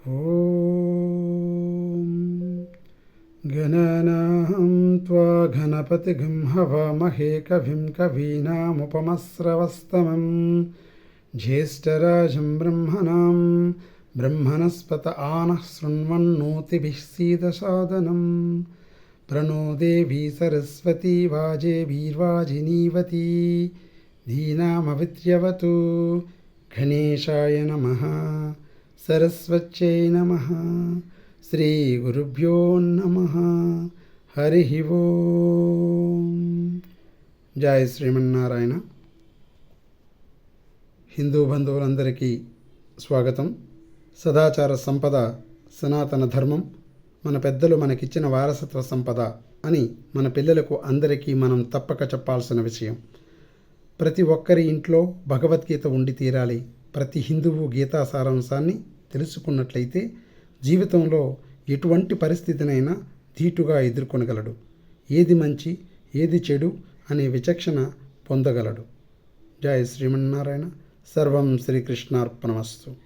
ఓం గణనాహం త్వా గణపతిగం హవామహే కవిం కవీనాముపమస్రవస్తమం జ్యేష్ఠరాజం బ్రహ్మణాం బ్రహ్మణస్పత ఆనః శృణ్వన్నోతిభిः सीदसादनं प्रणो देवी सरस्वती वाजेभिर्वाजिनीवती धीनामविद्यवतु गणेशाय नमः सरस्वत्यै नमः श्रीगुरुभ्यो नमः हरि ओम जय శ్రీమన్నారాయణ. హిందూ బంధువులందరికీ స్వాగతం. సదాచార సంపద సనాతన ధర్మం, మన పెద్దలు మనకిచ్చిన వారసత్వ సంపద అని మన పిల్లలకు అందరికీ మనం తప్పక చెప్పాల్సిన విషయం. ప్రతి ఒక్కరి ఇంట్లో భగవద్గీత ఉండి తీరాలి. ప్రతి హిందువు గీతా సారాంశాన్ని తెలుసుకున్నట్లయితే జీవితంలో ఎటువంటి పరిస్థితినైనా ధీటుగా ఎదుర్కొనగలడు. ఏది మంచి ఏది చెడు అనే విచక్షణ పొందగలడు. జయ శ్రీమన్నారాయణ. సర్వం శ్రీకృష్ణార్పణమస్తు.